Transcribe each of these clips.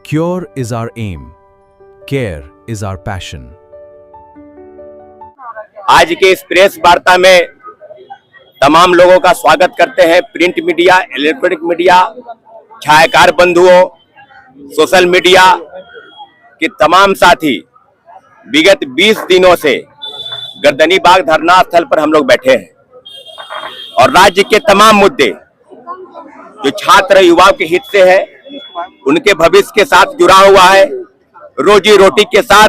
Cure is our aim. Care is our passion. आज के इस प्रेस वार्ता में तमाम लोगों का स्वागत करते हैं। प्रिंट मीडिया, इलेक्ट्रॉनिक मीडिया, छायाकार बंधुओं, सोशल मीडिया के तमाम साथी विगत 20 दिनों से गर्दनी बाग धरना स्थल पर हम लोग बैठे हैं और राज्य के तमाम मुद्दे जो छात्र युवाओं के हित से है, उनके भविष्य के साथ जुड़ा हुआ है, रोजी रोटी के साथ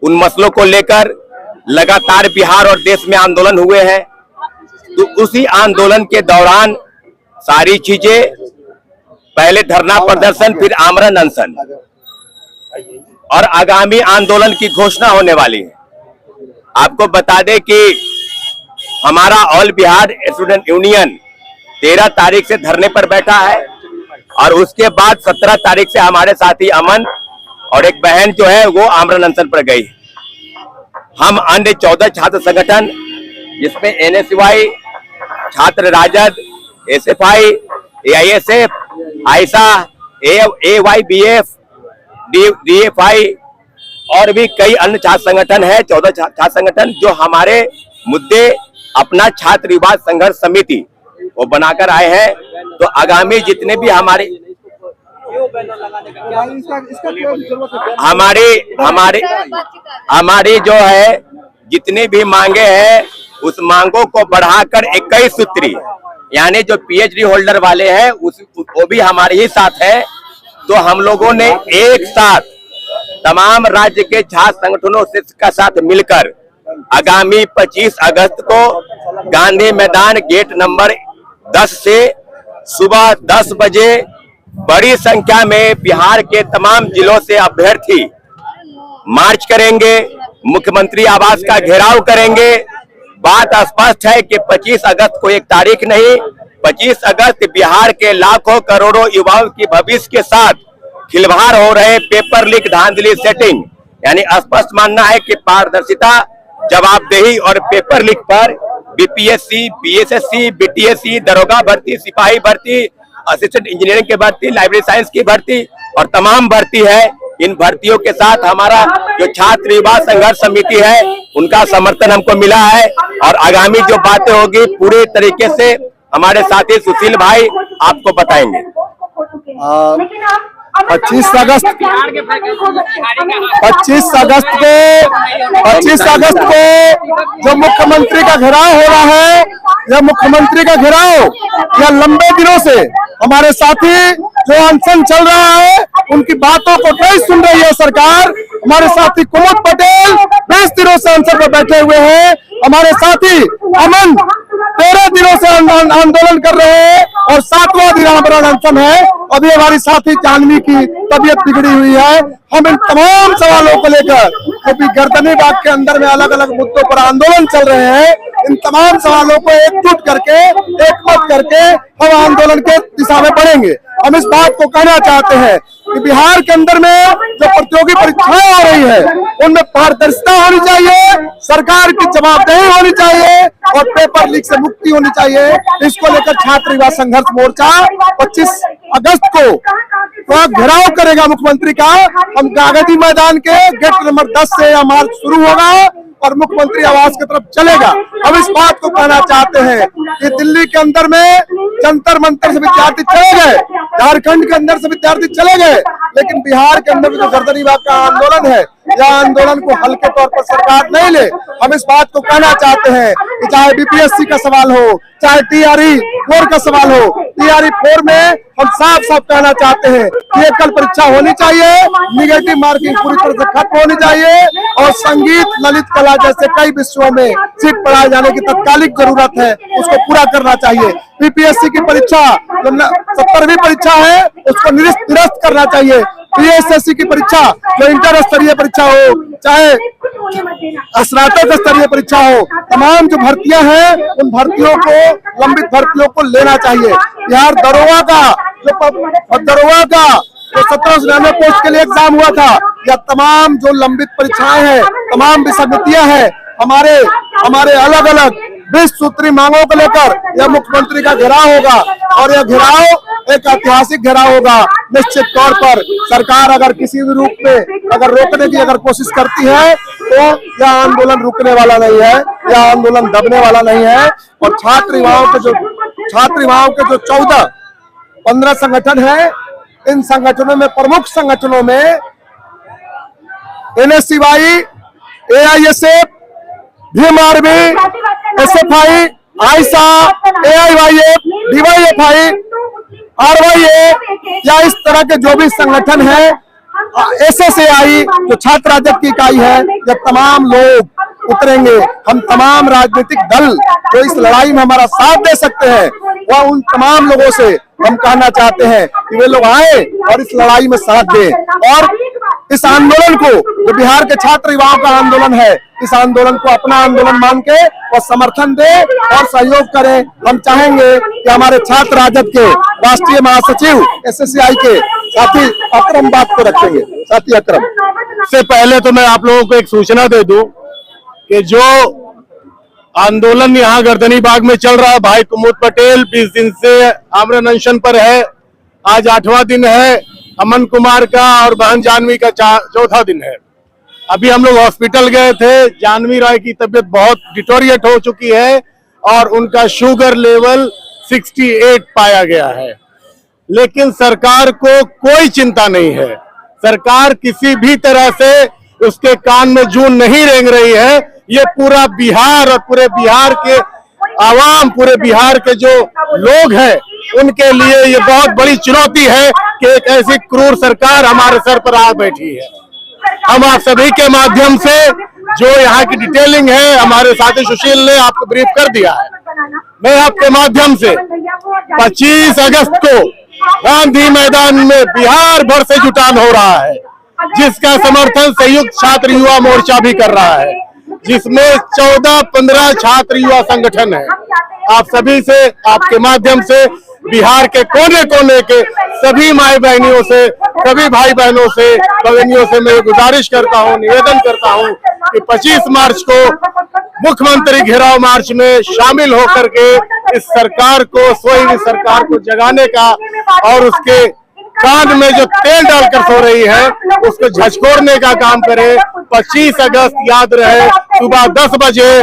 उन मसलों को लेकर लगातार बिहार और देश में आंदोलन हुए हैं। तो उसी आंदोलन के दौरान सारी चीजें, पहले धरना प्रदर्शन, फिर आमरण अनशन और आगामी आंदोलन की घोषणा होने वाली है। आपको बता दें कि हमारा ऑल बिहार स्टूडेंट यूनियन 13 तारीख से धरने पर बैठा है और उसके बाद 17 तारीख से हमारे साथी अमन और एक बहन जो है वो आमरण अनशन पर गई। हम अन्य 14 छात्र संगठन जिसमें NSY, छात्र राजद, SFI, AISF, आयसा, AYBF, DFI और भी कई अन्य छात्र संगठन है, 14 छात्र संगठन जो हमारे मुद्दे अपना छात्र युवा संघर्ष समिति वो बनाकर आए हैं। तो आगामी जितने भी हमारी जो है जितनी भी मांगे हैं उस मांगों को बढ़ाकर 21 सूत्री, यानी जो PhD होल्डर वाले हैं वो भी हमारे ही साथ है। तो हम लोगों ने एक साथ तमाम राज्य के छात्र संगठनों से का साथ मिलकर आगामी 25 अगस्त को गांधी मैदान गेट नंबर 10 से सुबह 10 बजे बड़ी संख्या में बिहार के तमाम जिलों से अभ्यर्थी मार्च करेंगे, मुख्यमंत्री आवास का घेराव करेंगे। बात स्पष्ट है कि 25 अगस्त को एक तारीख नहीं, 25 अगस्त बिहार के लाखों करोड़ों युवाओं की भविष्य के साथ खिलवाड़ हो रहे पेपर लीक, धांधली, सेटिंग, यानी स्पष्ट मानना है कि पारदर्शिता, जवाबदेही और पेपर लीक पर BPSC, BSSC, BTSC, दरोगा भर्ती, सिपाही भर्ती, असिस्टेंट इंजीनियरिंग की भर्ती, लाइब्रेरी साइंस की भर्ती और तमाम भर्ती है। इन भर्तियों के साथ हमारा जो छात्र युवा संघर्ष समिति है उनका समर्थन हमको मिला है और आगामी जो बातें होगी पूरे तरीके से हमारे साथी सुशील भाई आपको बताएंगे। 25 अगस्त को जो मुख्यमंत्री का घेराव हो रहा है, यह मुख्यमंत्री का घेराव या लंबे दिनों से हमारे साथी जो अनशन चल रहा है उनकी बातों को नहीं सुन रही है सरकार। हमारे साथी कुमुद पटेल 20 दिनों से अनशन पर बैठे हुए हैं। हमारे साथी अमन 13 दिनों से आंदोलन कर रहे हैं और 7वां दिन आमरण अनशन है। अभी हमारी साथी जानवी की तबीयत बिगड़ी हुई है। हम इन तमाम सवालों को लेकर, क्योंकि गर्दनी बाग के अंदर में अलग अलग मुद्दों पर आंदोलन चल रहे हैं, इन तमाम सवालों को एकजुट करके, एकमत करके हम आंदोलन के दिशा में बढ़ेंगे। हम इस बात को कहना चाहते हैं कि बिहार के अंदर में जो प्रतियोगी परीक्षाएं हो रही है उनमें पारदर्शिता होनी चाहिए, सरकार की जवाबदेही होनी चाहिए और पेपर लीक से मुक्ति होनी चाहिए। इसको लेकर छात्र युवा संघर्ष मोर्चा 25 अगस्त को घेराव करेगा मुख्यमंत्री का। हम गांधी मैदान के गेट नंबर 10 से यह मार्च शुरू होगा और मुख्यमंत्री आवास की तरफ चलेगा। हम इस बात को कहना चाहते हैं कि दिल्ली के अंदर में जंतर मंतर से विद्यार्थी चले गए, झारखंड के अंदर से विद्यार्थी चले गए, लेकिन बिहार के अंदर जो गर्दनी बाग का आंदोलन है, यह आंदोलन को हल्के तौर पर सरकार नहीं ले। हम इस बात को कहना चाहते हैं कि चाहे BPSC का सवाल हो, चाहे TRE 4 का सवाल हो, TRE 4 में हम साफ साफ कहना चाहते हैं कि एकल परीक्षा होनी चाहिए, निगेटिव मार्किंग पूरी तरह से खत्म होनी चाहिए और संगीत, ललित कला जैसे कई विषयों में सीट पढ़ाए जाने की तत्कालिक जरूरत है, उसको पूरा करना चाहिए। BPSC की परीक्षा जो 70वीं परीक्षा है उसको निरस्त करना चाहिए। PSSC की परीक्षा जो इंटर स्तरीय परीक्षा हो, चाहे स्नातक स्तरीय परीक्षा हो, तमाम जो भर्तियां हैं उन भर्तियों को, लंबित भर्तियों को लेना चाहिए। बिहार दरोगा का जो 1799 पोस्ट के लिए एग्जाम हुआ था, या तमाम जो लंबित परीक्षाएं हैं, तमाम विसंगतियां हैं, हमारे अलग अलग 20 सूत्री मांगों को लेकर यह मुख्यमंत्री का घेराव होगा और यह घेराव एक ऐतिहासिक घेराव होगा। निश्चित तौर पर सरकार अगर किसी भी रूप में अगर रोकने की अगर कोशिश करती है तो यह आंदोलन रुकने वाला नहीं है, यह आंदोलन दबने वाला नहीं है। और छात्र युवाओं के जो 14-15 संगठन है, इन संगठनों में प्रमुख संगठनों में NSCY, AISF, Bhim army, SFI, आयसा, AIYF, DYFI, RYA या इस तरह के जो भी संगठन है, SSAI जो छात्र राजद की इकाई है, ये तमाम लोग उतरेंगे। हम तमाम राजनीतिक दल जो इस लड़ाई में हमारा साथ दे सकते हैं, वह उन तमाम लोगों से हम कहना चाहते हैं कि वे लोग आए और इस लड़ाई में साथ दें और इस आंदोलन को, जो बिहार के छात्र युवाओं का आंदोलन है, इस आंदोलन को अपना आंदोलन मान के और समर्थन दे और सहयोग करें। हम चाहेंगे कि हमारे छात्र राजद के राष्ट्रीय महासचिव SSCI के साथी अकरम बात को रखेंगे। साथी अकरम, से पहले तो मैं आप लोगों को एक सूचना दे दूं कि जो आंदोलन यहाँ गर्दनी बाग में चल रहा है, भाई कुमुद पटेल 20 दिन से आमरण अनशन पर है। आज 8वां दिन है अमन कुमार का और बहन जानवी का 4था दिन है। अभी हम लोग हॉस्पिटल गए थे। जानवी राय की तबीयत बहुत डिटोरिएट हो चुकी है और उनका शुगर लेवल 68 पाया गया है। लेकिन सरकार को कोई चिंता नहीं है। सरकार किसी भी तरह से उसके कान में जून नहीं रेंग रही है। ये पूरा बिहार और पूरे बिहार के आवाम, पूरे बिहार के जो लोग हैं, उनके लिए ये बहुत बड़ी चुनौती है कि एक ऐसी क्रूर सरकार हमारे सर पर आ बैठी है। हम आप सभी के माध्यम से जो यहाँ की डिटेलिंग है, हमारे साथी सुशील ने आपको ब्रीफ कर दिया है। मैं आपके माध्यम से 25 अगस्त को गांधी मैदान में बिहार भर से जुटान हो रहा है, जिसका समर्थन संयुक्त छात्र युवा मोर्चा भी कर रहा है, जिसमें 14-15 छात्र युवा संगठन है। आप सभी से, आपके माध्यम से बिहार के कोने कोने के सभी माई बहनियों से, सभी भाई बहनों से, भगिनियों से मैं गुजारिश करता हूं, निवेदन करता हूं कि 25 मार्च को मुख्यमंत्री घेराव मार्च में शामिल होकर के इस सरकार को, सोई सरकार को जगाने का और उसके कान में जो तेल डालकर सो रही है उसको झकझोरने का काम करे। 25 अगस्त याद रहे, सुबह 10 बजे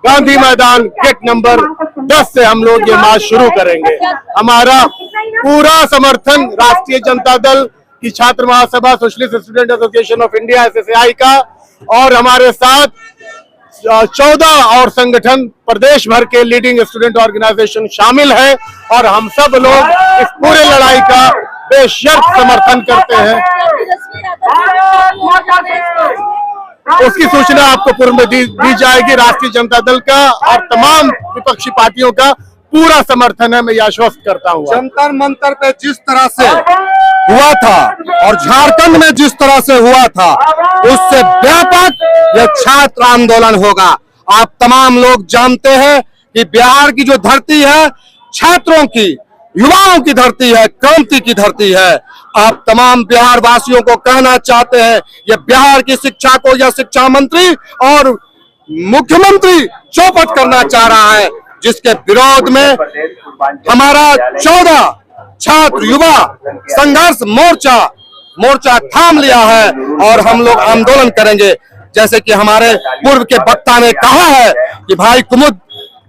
गांधी मैदान गेट नंबर 10 से हम लोग ये मार्च शुरू करेंगे। हमारा पूरा समर्थन राष्ट्रीय जनता दल की Chhatra Mahasabha, socialist student association of India SSAI का, और हमारे साथ 14 और संगठन प्रदेश भर के लीडिंग स्टूडेंट ऑर्गेनाइजेशन शामिल है और हम सब लोग इस पूरे लड़ाई का बेशर्त समर्थन करते हैं। उसकी सूचना आपको पूर्व में दी जाएगी। राष्ट्रीय जनता दल का और तमाम विपक्षी पार्टियों का पूरा समर्थन है, मैं ये आश्वस्त करता हूँ। जंतर मंतर पे जिस तरह से हुआ था और झारखंड में जिस तरह से हुआ था, उससे व्यापक यह छात्र आंदोलन होगा। आप तमाम लोग जानते हैं कि बिहार की जो धरती है छात्रों की, युवाओं की धरती है, क्रांति की धरती है। आप तमाम बिहार वासियों को कहना चाहते हैं, ये बिहार की शिक्षा को यह शिक्षा मंत्री और मुख्यमंत्री चौपट करना चाह रहा है, जिसके विरोध में हमारा 14 छात्र युवा संघर्ष मोर्चा थाम लिया है और हम लोग आंदोलन करेंगे। जैसे कि हमारे पूर्व के वक्ता ने कहा है कि भाई कुमुद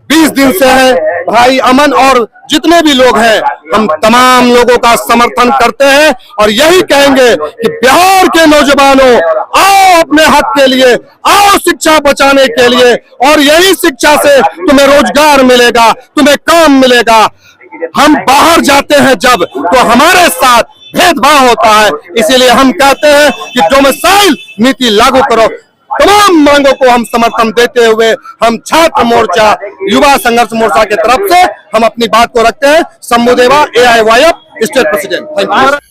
20 दिन से है, भाई अमन और जितने भी लोग हैं, हम तमाम लोगों का समर्थन करते हैं और यही कहेंगे कि बिहार के नौजवानों, आओ अपने हक के लिए, आओ शिक्षा बचाने के लिए, और यही शिक्षा से तुम्हें रोजगार मिलेगा, तुम्हें काम मिलेगा। हम बाहर जाते हैं जब, तो हमारे साथ भेदभाव होता है, इसीलिए हम कहते हैं कि डोमिसाइल नीति लागू करो। तमाम मांगों को हम समर्थन देते हुए हम छात्र मोर्चा, युवा संघर्ष मोर्चा की तरफ से हम अपनी बात को रखते हैं। शंभुदेवा AIYF state president. Thank you.